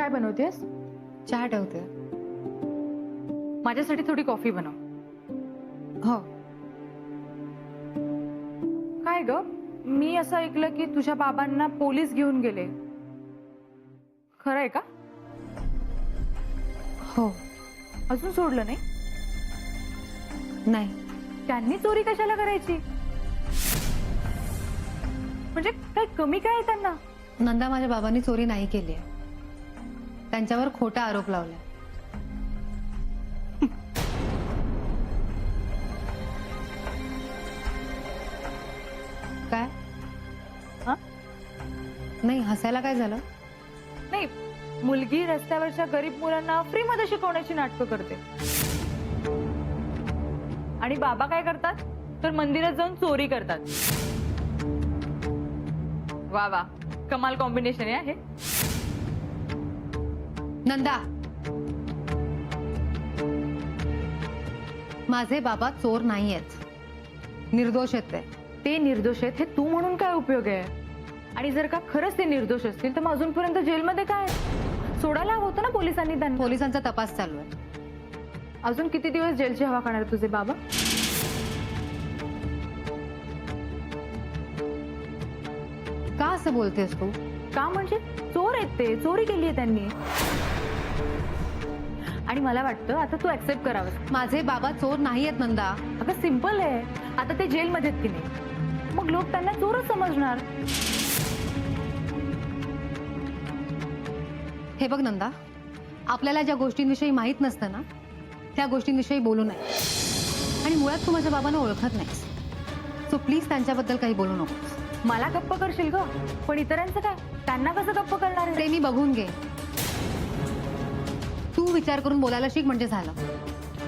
काय बनवतेस? चहा ठेवते. माझ्यासाठी थोडी कॉफी बनव. हो. काय ग, मी असं ऐकलं की तुझ्या बाबांना पोलीस घेऊन गेले, खरं आहे का? हो. अजून सोडलं नाही? नाही. त्यांनी चोरी कशाला करायची? म्हणजे काय कमी काय आहे त्यांना? नंदा, माझ्या बाबांनी चोरी नाही केली आहे. त्यांच्यावर खोटा आरोप लावलाय. काय? हा? नाही, हसायला काय झालं? नाही, मुलगी रस्त्यावरच्या गरीब मुलांना फ्री मध्ये शिकवण्याची नाटकं करते आणि बाबा काय करतात तर मंदिरात जाऊन चोरी करतात. वा वा, कमाल कॉम्बिनेशन आहे हे. नंदा, माझे बाबा चोर नाही आहेत, निर्दोष आहेत ते निर्दोष आहेत हे तू म्हणून काय उपयोग आहे? आणि जर का खरंच ते निर्दोष असतील तर मग अजूनपर्यंत जेलमध्ये काय? सोडायला हवं होतं ना पोलिसांनी त्यांना. पोलिसांचा तपास चालू आहे. अजून किती दिवस जेलची हवा खाणार तुझे बाबा? का असं बोलतेस तू? का म्हणजे चोर आहेत ते, चोरी केली आहे त्यांनी. आणि मला वाटतं आता तू ऍक्सेप्ट करावं. माझे बाबा चोर नाही आहेत नंदा. अगं सिंपल आहे, आता ते जेलमध्ये आहेत की नाही, मग लोक त्यांना चोरच समजणार. हे बघ नंदा, आपल्याला ज्या गोष्टींविषयी माहित नसतं ना त्या गोष्टींविषयी बोलू नये. आणि मुळात तू माझ्या बाबांना ओळखत नाहीस, सो प्लीज त्यांच्याबद्दल काही बोलू नकोस. मला गप्प करशील ग, पण इतरांचं काय? त्यांना कसं गप्प करणार आहे? ते मी बघून घे. तू विचार करून बोलायला शिक म्हणजे झालं.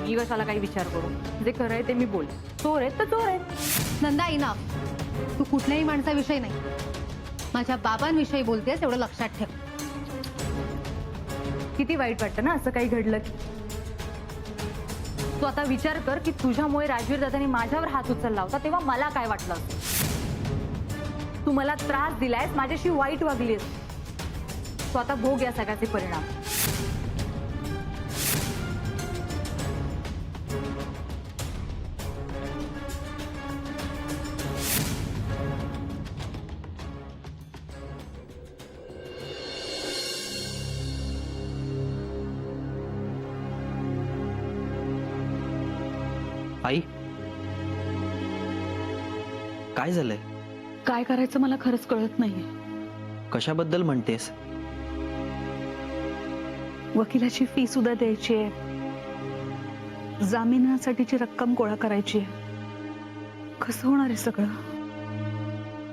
मी कशाला काही विचार करू? जे खरं आहे ते मी बोल. चोर आहेत तर चोर आहेत. नंदा, इनफ. तू कुठल्याही माणसाविषयी नाही, माझ्या बाबांविषयी बोलतेस, एवढं लक्षात ठेव. किती वाईट वाटतं ना असं काही घडलं की. तू आता विचार कर की तुझ्यामुळे राजवीर दादांनी माझ्यावर हात उचलला होता तेव्हा मला काय वाटलं असतं. तू मला त्रास दिलायस, माझ्याशी वाईट वागलीस. तू आता भोग या सगळ्याचे परिणाम. आई, काय झालंय? काय करायचं मला खरंच कळत नाहीये. कशाबद्दल म्हणतेस? वकिलाची फी सुद्धा द्यायची आहे, जामिनासाठीची रक्कम गोळा करायची आहे. कसं होणार आहे सगळं?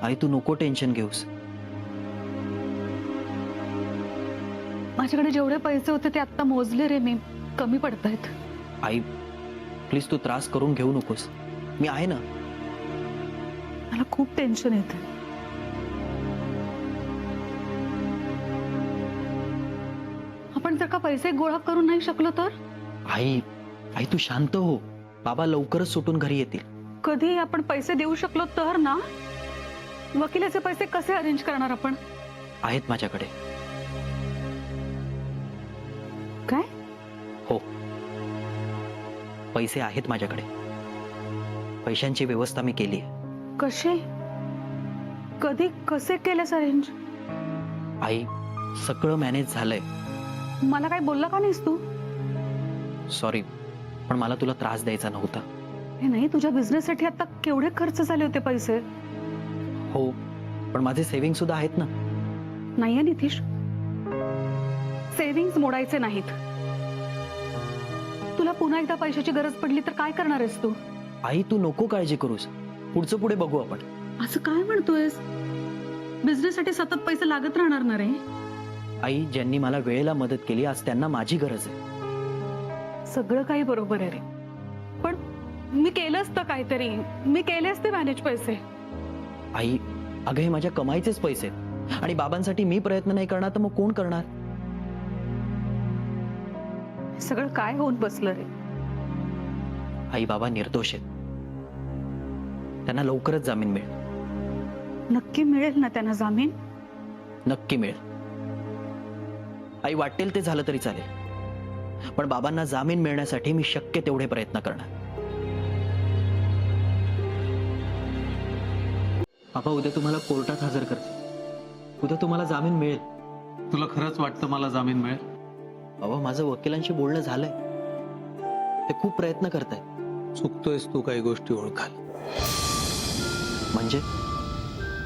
आई, तू नको टेन्शन घेऊस. माझ्याकडे जेवढे पैसे होते ते आता मोजले रे मी, कमी पडतायत. आई प्लीज, तू त्रास करून घेऊ नकोस, मी आहे ना. मला खूप टेन्शन येते. आपण जर का पैसे गोळा करून नाही शकलो तर? आई आई तू शांत हो, बाबा लवकरच सुटून घरी येतील. कधी आपण पैसे देऊ शकलो तर ना. वकिलाचे पैसे कसे अरेंज करणार आपण? आहेत माझ्याकडे. काय? हो, पैसे आहेत माझ्याकडे. पैशांची व्यवस्था मी केली आहे. कसे? कधी कसे केलेस अरेंज? आई, सगळं मॅनेज झालंय. मला काय बोलला का नाहीस तू? सॉरी, पण मला तुला त्रास द्यायचा नव्हता. हे नाही, तुझ्या बिझनेससाठी आता केवढे खर्च झाले होते पैसे. हो, पण माझे सेव्हिंग सुद्धा आहेत ना. नाहीये नितीश, सेव्हिंग्स मोडायचे नाहीत. तुला पुन्हा एकदा पैशाची गरज पडली तर काय करणार आहेस तू? आई, तू नको काळजी करूस, पुढचं पुढे बघू आपण. असं काय म्हणतोयस? बिझनेससाठी सतत पैसे लागत राहणार ना रे. आई, ज्यांनी मला वेळेला मदत केली आज त्यांना माझी गरज आहे. सगळं काही बरोबर आहे रे, पण मी केलं असतं काहीतरी. मी केले असते मॅनेज पैसे. आई, अगं हे माझ्या कमाईचेच पैसे आहेत आणि बाबांसाठी मी प्रयत्न नाही करणार तर मग कोण करणार? सगळं काय होऊन बसलं रे. आई, बाबा निर्दोष आहेत, त्यांना लवकरच जामीन मिळेल. नक्की मिळेल ना त्यांना जामीन? नक्की मिळेल. आई, वाटेल ते झालं तरी चालेल, पण बाबांना जामीन मिळण्यासाठी मी शक्य तेवढे प्रयत्न करणार. बाबा, उद्या तुम्हाला कोर्टात हजर करते. उद्या तुम्हाला जामीन मिळेल. तुला खरंच वाटतं मला जामीन मिळेल? बाबा, माझं वकिलांशी बोलणं झालंय. ते खूप प्रयत्न करतायत. चुकतोयस तू काही गोष्टी ओळखाल.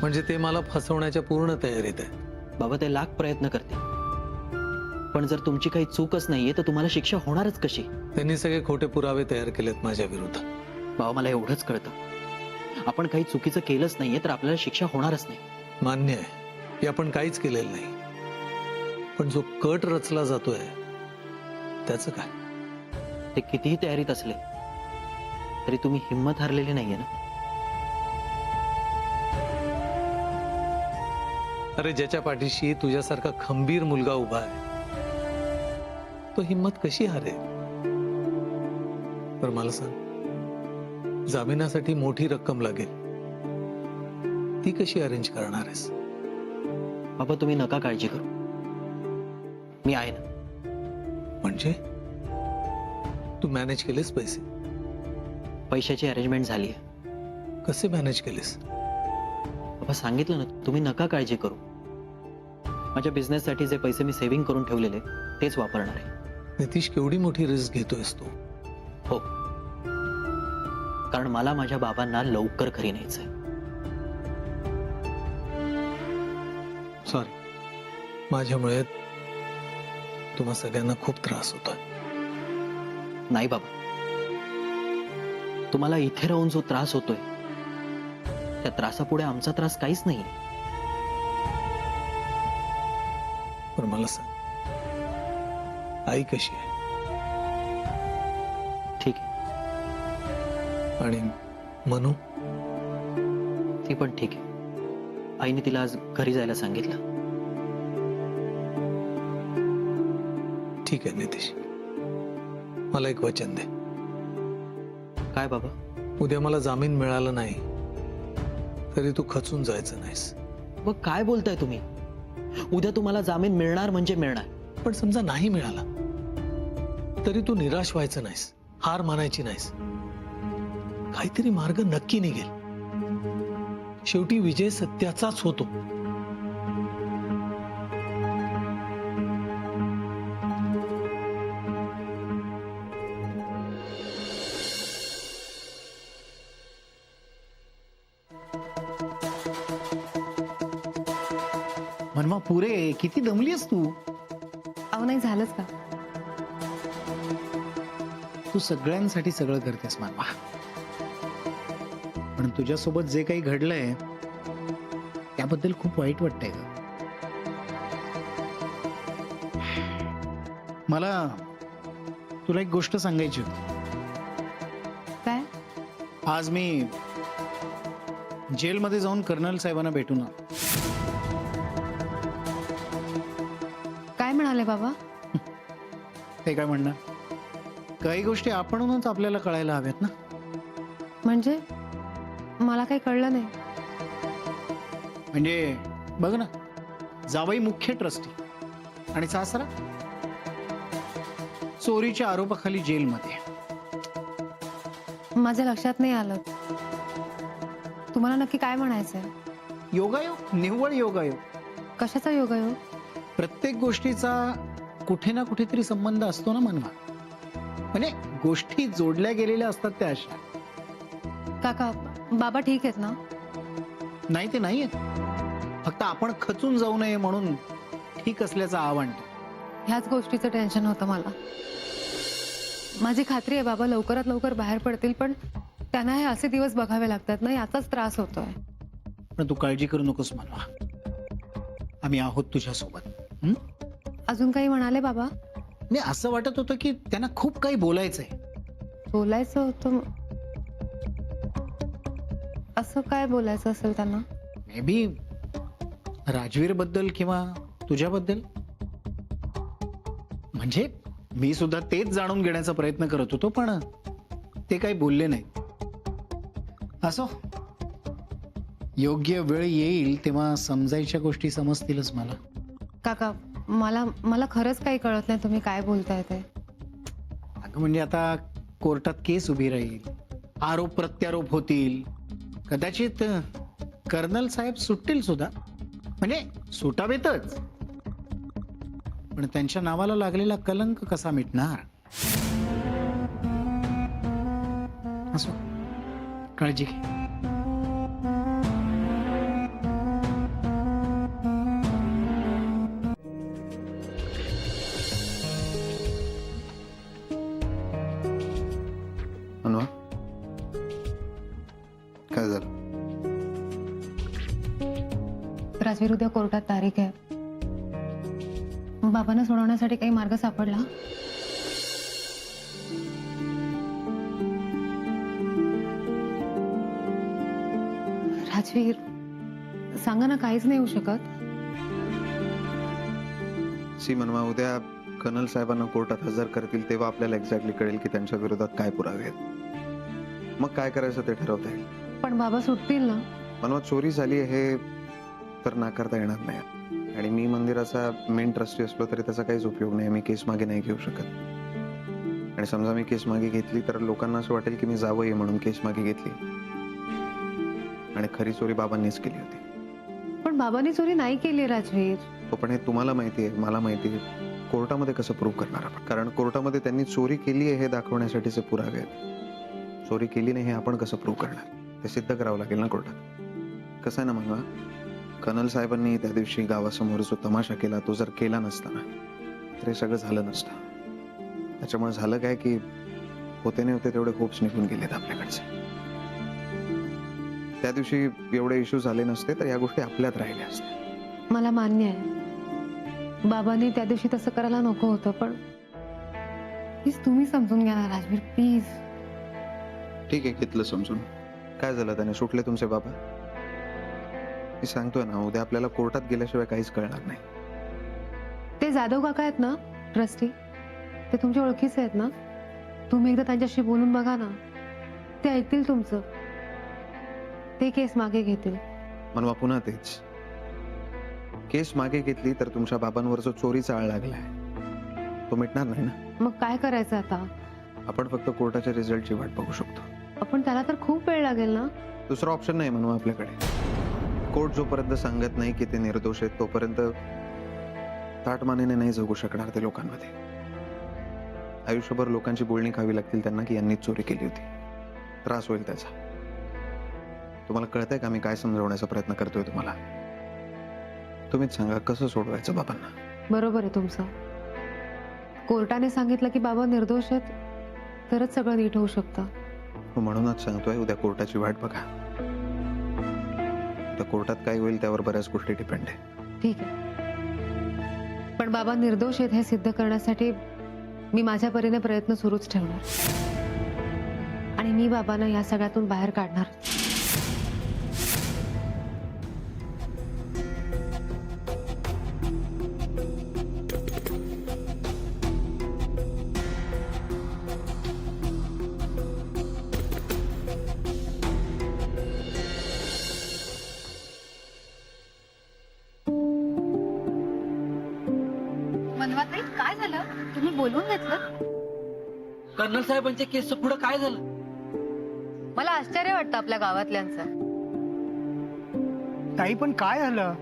म्हणजे ते मला फसवण्याच्या पूर्ण तयारीत आहे. बाबा, ते लाख प्रयत्न करते, पण जर तुमची काही चूकच नाहीये तर तुम्हाला शिक्षा होणारच कशी? त्यांनी सगळे खोटे पुरावे तयार केलेत माझ्या विरोधात. बाबा, मला एवढंच कळतं, आपण काही चुकीचं केलंच नाहीये तर आपल्याला शिक्षा होणारच नाही. मान्य आहे की आपण काहीच केलेलं नाही, पण जो कट रचला जातोय त्याचं काय? ते कितीही तयारीत असले तरी तुम्ही हिंमत हारलेली नाहीये ना. अरे, ज्याच्या पाठीशी तुझ्यासारखा खंबीर मुलगा उभा आहे तो हिंमत कशी हारेल? पर मला सांग, जामिनासाठी मोठी रक्कम लागेल, ती कशी अरेंज करणार आहेस? बाबा, तुम्ही नका काळजी करू, मी आहे ना. म्हणजे तू मॅनेज केलेस पैसे? पैशाची अरेंजमेंट झाली आहे. कसे मॅनेज केलेस? बाबा, सांगितलं ना, तुम्ही नका काळजी करू. माझ्या बिझनेससाठी जे पैसे मी सेव्हिंग करून ठेवलेले तेच वापरणार आहे. नितीश, केवढी मोठी रिस्क घेतोयस तू? हो, कारण मला माझ्या बाबांना लवकर घरी न्यायचंय. सॉरी, माझ्यामुळे तुम्हा सगळ्यांना खूप त्रास होतोय. नाही बाबा, तुम्हाला इथे राहून जो त्रास होतोय त्या त्रासापुढे आमचा त्रास काहीच नाही. पण मला सांग, आई कशी आहे? ठीक आहे, आणि मनू? ती पण ठीक आहे. आईने तिला आज घरी जायला सांगितलं. ठीक आहे नितीश, मला एक वचन दे. काय बाबा? उद्या मला जामीन मिळाला नाही तरी तू खचून जायचं नाहीस. मग काय बोलताय तुम्ही? उद्या तुम्हाला जामीन मिळणार म्हणजे मिळणार. पण समजा नाही मिळाला तरी तू निराश व्हायचं नाहीस, हार मानायची नाहीस. काहीतरी मार्ग नक्की निघेल. शेवटी विजय सत्याचाच होतो. मनवा, पुरे किती दमलीस तू? अहो, नाही झालंच का? तू सगळ्यांसाठी सगळं करतेस मनवा, पण तुझ्यासोबत जे काही घडलंय त्याबद्दल खूप वाईट वाटतंय ग. मला तुला एक गोष्ट सांगायची होती. काय? आज मी जेलमध्ये जाऊन कर्नल साहेबांना भेटून आलो. काय म्हणाले बाबा? ते काय म्हणणार, काही गोष्टी आपणच आपल्याला कळायला हव्यात ना. म्हणजे मला काही कळलं नाही. म्हणजे बघ ना, जावई मुख्य ट्रस्टी आणि सासरा चोरीच्या आरोपाखाली जेलमध्ये. माझ्या लक्षात नाही आलं. तुम्हाला नक्की काय म्हणायचंय? योगायोग, निव्वळ योगायोग. कशाचा योगायोग? प्रत्येक गोष्टीचा कुठे ना कुठेतरी संबंध असतो ना मनवा. म्हणजे गोष्टी जोडल्या गेलेल्या असतात त्या अशा. काका, बाबा ठीक आहेत ना? नाही ते नाही आहेत, फक्त आपण खचून जाऊ नये म्हणून ठीक असल्याचं आव्हान. ह्याच गोष्टीचं टेन्शन होतं मला. माझी खात्री आहे बाबा लवकरात लवकर बाहेर पडतील, पण त्यांना हे असे दिवस बघावे लागतात ना, याचाच त्रास होतोय. पण तू काळजी करू नकोस मनवा, आम्ही आहोत तुझ्यासोबत. अजून काही म्हणाले बाबा? नाही, असं वाटत होतं की त्यांना खूप काही बोलायचंय. बोलायचं होतं? असं काय बोलायचं असेल त्यांना? मे बी राजवीर बद्दल किंवा तुझ्याबद्दल. म्हणजे मी सुद्धा तेच जाणून घेण्याचा प्रयत्न करत होतो, पण ते काही बोलले नाहीत. असो, योग्य वेळ येईल तेव्हा समजायच्या गोष्टी समजतीलच मला. काका, मला मला खरंच काही कळत नाही तुम्ही काय बोलताय ते. अगं म्हणजे आता कोर्टात केस उभी राहील, आरोप प्रत्यारोप होतील, कदाचित कर्नल साहेब सुटतील सुद्धा, म्हणजे सुटावेतच, पण त्यांच्या नावाला लागलेला कलंक कसा मिटणार? असो, काळजी घे. अनु, काय झालं? राजवीर, उद्या कोर्टात तारीख आहे. बाबांना सोडवण्यासाठी काही मार्ग सापडला? राजवीर, सांगा ना, काहीच नाही होऊ शकत? सी मनवा, उद्या कर्नल साहेबांना कोर्टात हजर करतील तेव्हा आपल्याला एक्झॅक्टली कळेल की त्यांच्या विरोधात काय पुरावे आहेत. मग काय करायचं ते ठरवता येईल. पण बाबा सुटतील ना? मनवा, चोरी झाली हे तर नाकारता येणार नाही, आणि मी मंदिराचा मेन ट्रस्टी असलो तरी त्याचा काहीच उपयोग नाही. मी केस मागे नाही घेऊ शकत, आणि समजा मी केस मागे घेतली तर लोकांना असं वाटेल की मी जावंही म्हणून केस मागे घेतली, आणि खरी चोरी बाबांनीच केली होती. पण बाबांनी चोरी नाही केली राजवीर. हो, पण हे तुम्हाला माहिती आहे, मला माहिती आहे. कोर्टामध्ये कसं प्रूव्ह करणार आपण? कारण कोर्टामध्ये त्यांनी चोरी केली आहे हे दाखवण्यासाठीचे पुरावे आहेत. चोरी केली नाही हे आपण कसं प्रूव्ह करणार? ते सिद्ध करावं लागेल ना कोर्टात. कसं आहे ना म्हणवा, कर्नल साहेबांनी त्या दिवशी गावासमोर जो तमाशा केला तो जर केला नसता ना तर हे सगळं झालं नसतं. त्याच्यामुळे झालं काय की होते नाही होते तेवढे होप्स निघून गेलेत आपल्याकडचे. त्या दिवशी एवढे इश्यू झाले नसते तर या गोष्टी आपल्यात राहिल्या असत्या. मला मान्य आहे बाबांनी त्या दिवशी तसं करायला नको होतं, पण प्लीज तुम्ही समजून घ्या ना राजवीर, प्लीज. ठीक आहे, घेतलं समजून. काय झालं, त्याने सुटले तुमचे बाबा? मी सांगतोय ना, उद्या आपल्याला कोर्टात गेल्याशिवाय काहीच कळणार नाही. ते जाधव काका आहेत ना ट्रस्टी, ते तुमच्या ओळखीचे आहेत ना? तुम्ही एकदा त्यांच्याशी बोलून बघा ना, ते ऐकतील तुमचं. ते केस मागे घेतील. मनवा, पुन्हा तेच. केस मागे घेतली तर तुमच्या बाबांवर जो चोरीचा आळ लागलाय तो मिटणार नाही ना. मग काय करायचं आता? आपण फक्त कोर्टाच्या रिझल्टची वाट बघू शकतो. आपण त्याला तर खूप वेळ लागेल ना. दुसरा ऑप्शन नाही म्हणून आपल्याकडे. कोर्ट जोपर्यंत सांगत नाही की ते निर्दोष आहेत तोपर्यंत ताटमानेने नाही जगू शकणार ते लोकांमध्ये. आयुष्यभर लोकांची बोलणी खावी लागतील त्यांना की यांनीच चोरी केली होती. त्रास होईल त्याचा. तुम्हाला कळतंय का मी काय समजवण्याचा प्रयत्न करतोय तुम्हाला? तुम्हीच सांगा, कसं सोडवायचं बाबांना? बरोबर आहे तुमचं. कोर्टाने सांगितलं की बाबा निर्दोष आहेत तरच सगळं नीट होऊ शकतं. म्हणूनच सांगतोय, उद्या कोर्टाची वाट बघा. त्या कोर्टात काय होईल त्यावर बऱ्याच गोष्टी डिपेंड आहे. ठीक आहे, पण बाबा निर्दोष आहेत हे सिद्ध करण्यासाठी मी माझ्या परीने प्रयत्न सुरूच ठेवणार, आणि मी बाबांना या सगळ्यातून बाहेर काढणार. मनवाताई, काय झालं? तुम्ही बोलवून घेतलं? कर्नल साहेबांच्या केसचं पुढे काय झालं? मला आश्चर्य वाटतं आपल्या गावातल्यांचं. ताई, पण काय झालं?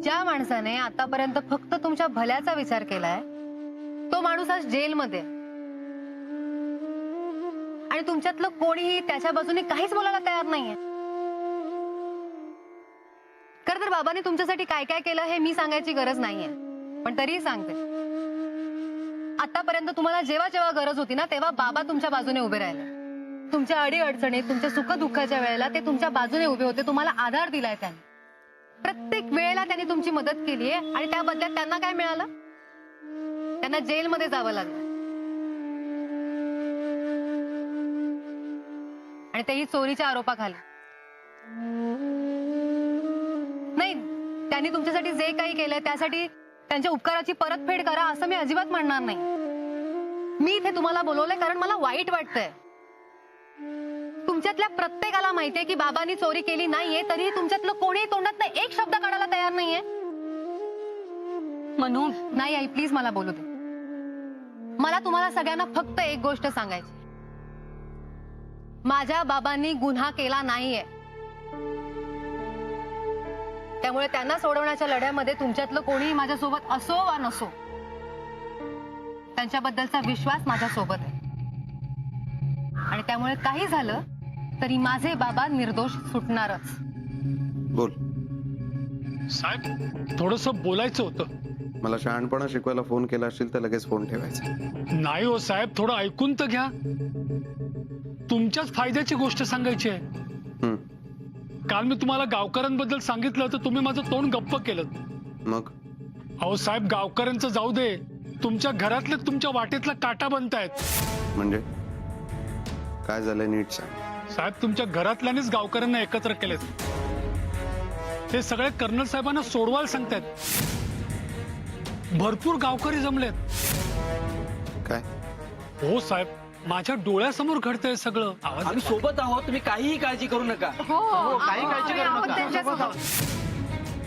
ज्या माणसाने आतापर्यंत फक्त तुमच्या भल्याचा विचार केलाय तो माणूस आज जेलमध्ये, आणि तुमच्यातलं कोणीही त्याच्या बाजूने काहीच बोलायला तयार नाहीये. खरं तर बाबांनी तुमच्यासाठी काय काय केलं हे मी सांगायची गरज नाहीये, पण तरीही सांगते. आतापर्यंत तुम्हाला जेव्हा जेव्हा गरज होती ना तेव्हा बाबा तुमच्या बाजूने उभे राहिले. तुमच्या अडी अडचणीत, तुमच्या सुख दुःखाच्या वेळेला ते तुमच्या बाजूने उभे होते. तुम्हाला आधार दिलाय त्यांनी. प्रत्येक वेळेला त्यांनी तुमची मदत केली आहे, आणि त्या बदल्यात त्यांना काय मिळालं? त्यांना जेलमध्ये जावं लागलं, आणि तेही चोरीच्या आरोपाखाली. नाही, त्यांनी तुमच्यासाठी जे काही केलंय त्यासाठी त्यांच्या उपकाराची परतफेड करा असं मी अजिबात म्हणणार नाही. मी इथे तुम्हाला बोलवलंय कारण मला वाईट वाटतंय. तुमच्यातल्या प्रत्येकाला माहितीये की बाबांनी चोरी केली नाहीये, तरीही तुमच्यातलं कोणीही तोंडात एक शब्द काढायला तयार नाहीये. म्हणून नाही आई, प्लीज मला बोलू दे. मला तुम्हाला सगळ्यांना फक्त एक गोष्ट सांगायची. माझ्या बाबांनी गुन्हा केला नाहीये. त्यामुळे त्यांना सोडवण्याच्या लढ्यामध्ये तुमच्यातलं कोणीही माझ्यासोबत असो वा नसो, त्यांच्याबद्दलचा विश्वास माझ्या सोबत आहे. आणि त्यामुळे काही झालं तरी माझे बाबा निर्दोष सुटणारच. बोल. साहेब थोडस बोलायचं होतं. मला शहाणपणा शिकवायला फोन केला असेल तर लगेच फोन ठेवायचा. नाही हो साहेब, थोडं ऐकून तर घ्या. तुमच्याच फायद्याची गोष्ट सांगायची आहे. हम्म, काल मी तुम्हाला गावकऱ्यांबद्दल सांगितलं तर तुम्ही माझं तोंड गप्प केलं. मग अहो साहेब, गावकऱ्यांचं जाऊ दे, तुमच्या घरातले तुमच्या वाटेतला काटा बनतायत. म्हणजे काय झालंय नीट सांग. साहेब, तुमच्या घरातल्यानेच गावकऱ्यांना एकत्र केलेत. ते सगळे कर्नल साहेबांना सोडवायला सांगतायत. भरपूर गावकरी जमलेत. काय? हो साहेब, माझ्या डोळ्यासमोर घडतंय सगळं. आम्ही सोबत आहोत, तुम्ही काहीही काळजी करू नका. काही काळजी करू नका.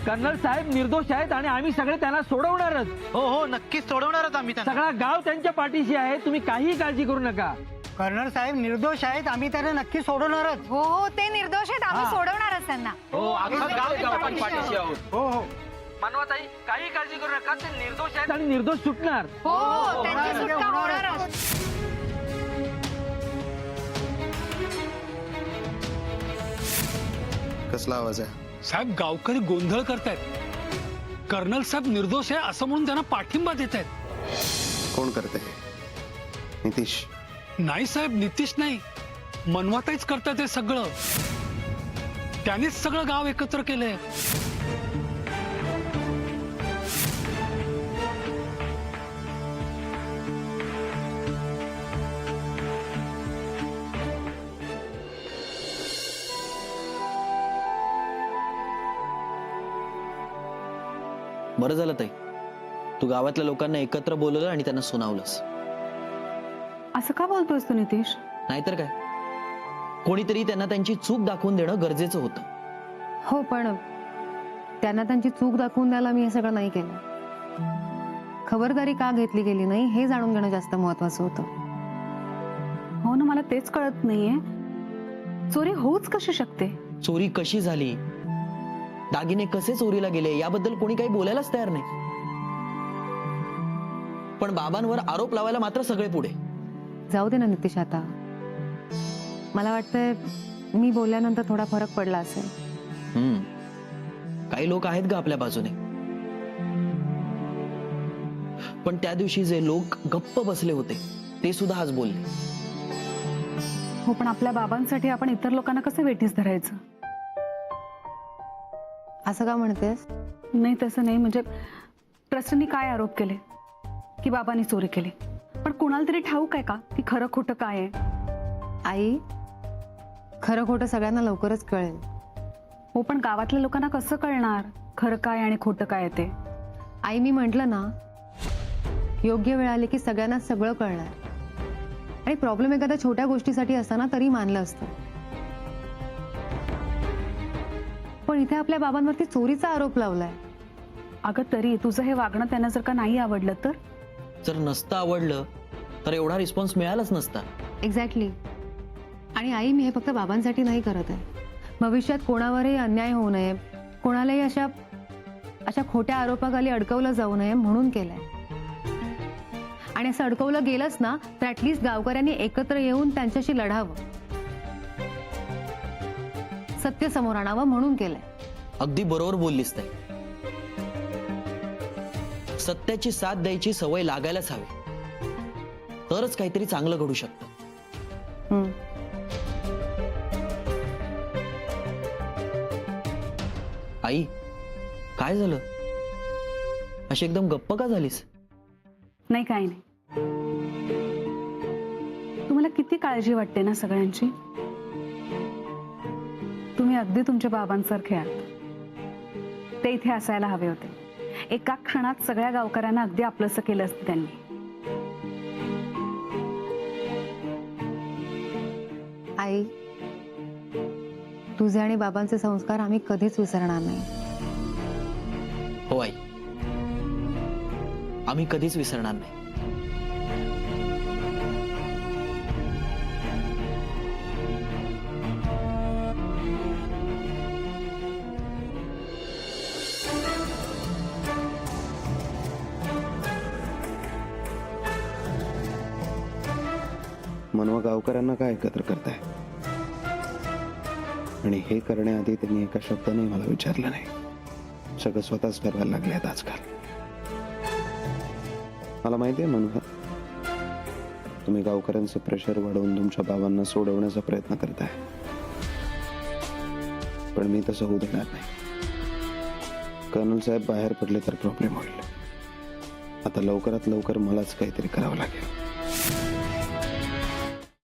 कर्नल साहेब निर्दोष आहेत आणि आम्ही सगळे त्यांना सोडवणारच. हो हो नक्कीच सोडवणारच आम्ही त्यांना. सगळा गाव त्यांच्या पाठीशी आहे, तुम्ही काहीही काळजी करू नका. कर्नल साहेब निर्दोष आहेत, आम्ही त्यांना नक्की सोडवणारच. हो हो, ते निर्दोष आहेत, आम्ही सोडवणारच त्यांना. हो अख्खं गाव आपण पाठीशी आहोत. हो हो मानवाताई काही काळजी करू नका, ते निर्दोष आहेत आणि निर्दोष सुटणार. हो हो, त्यांची सुटका होणारच. कसला आवाज आहे? साहेब, गावकरी गोंधळ करतायत. कर्नल साहेब निर्दोष आहे असं म्हणून त्यांना पाठिंबा देत आहेत. कोण करते हे? नितीश? नाही साहेब, नितीश नाही, मनवाताईच करतायत हे सगळं. त्यांनीच सगळं गाव एकत्र केलंय. बरं झालं ताई, तू गावातल्या लोकांना एकत्र बोलवलं आणि त्यांना सुनावलंस. असं का बोलतोयस तू नितीश? नाहीतर काय, कोणीतरी त्यांना त्यांची चूक दाखवून देणं गरजेचं होतं. हो, पण त्यांना त्यांची चूक दाखवून द्यायला मी हे सगळं नाही केलं. खबरदारी का घेतली गेली नाही हे जाणून घेणं जास्त महत्वाचं होतं. हो ना, मला तेच कळत नाहीये, चोरी होऊच कशी शकते? चोरी कशी झाली, दागिने कसे चोरीला गेले याबद्दल कोणी काही बोलायलाच तयार नाही. पण बाबांवर आरोप लावायला मात्र सगळे पुढे. जाऊ दे ना नितीश, आता मला वाटतंय मी बोलल्यानंतर थोडा फरक पडला असेल. काही लोक आहेत का आपल्या बाजूने, पण त्या दिवशी जे लोक गप्प बसले होते ते सुद्धा आज बोलले. हो, पण आपल्या बाबांसाठी आपण इतर लोकांना कसं वेठीस धरायचं? असं का म्हणतेस? नाही तसं नाही, म्हणजे ट्रस्टनी काय आरोप केले की बाबांनी चोरी केली, पण कुणाला तरी ठाऊक आहे का की खरं खोटं काय आहे? आई, खरं खोटं सगळ्यांना लवकरच कळेल. हो, पण गावातल्या लोकांना कसं कळणार खरं काय आणि खोटं काय आहे ते? आई, मी म्हंटल ना, योग्य वेळ आली की सगळ्यांना सगळं कळणार. आणि प्रॉब्लेम एखाद्या छोट्या गोष्टीसाठी असताना तरी मानलं असतं, पण इथे आपल्या बाबांवरती चोरीचा आरोप लावलाय. अगं, तरी तुझं हे वागणं त्यांना जर का नाही आवडलं तर? जर नसतं आवडलं तर एवढा रिस्पॉन्स मिळालाच नसता. एक्झॅक्टली. आणि आई, मी हे फक्त बाबांसाठी नाही करत आहे. भविष्यात कोणावरही अन्याय होऊ नये, कोणालाही अशा खोट्या आरोपाखाली अडकवलं जाऊ नये म्हणून केलंय. आणि असं अडकवलं गेलंच ना तर ऍटलीस्ट गावकऱ्यांनी एकत्र येऊन त्यांच्याशी लढावं, सत्य समोर आणावं म्हणून केलंय. अगदी बरोबर बोललीस ताई. सत्याची साथ द्यायची सवय लागायलाच हवी, तरच काहीतरी चांगलं घडू शकतं. आई, काय झालं? अशी एकदम गप्प का झालीस? नाही, काही नाही. तुम्हाला किती काळजी वाटते ना सगळ्यांची. तुम्ही अगदी तुमच्या बाबांसारखे आहात. ते इथे असायला हवे होते. एका क्षणात सगळ्या गावकऱ्यांना अगदी आपलंसं केलं असतं त्यांनी. आई, तुझे आणि बाबांचे संस्कार आम्ही कधीच विसरणार नाही. हो आई, आम्ही कधीच विसरणार नाही. मनवा गावकऱ्यांना काय एकत्र करताय? आणि हे करण्याआधी त्यांनी एका शब्दाने मला विचारलं नाही. सगळं स्वतःच करायला लागलेत आजकाल. मला माहिती आहे मनवा, तुम्ही गावकऱ्यांचं प्रेशर वाढवून तुमच्या बाबांना सोडवण्याचा प्रयत्न करताय, पण मी तसं होऊ देणार नाही. कर्नल साहेब बाहेर पडले तर प्रॉब्लेम होईल. आता लवकरात लवकर मलाच काहीतरी करावं लागेल.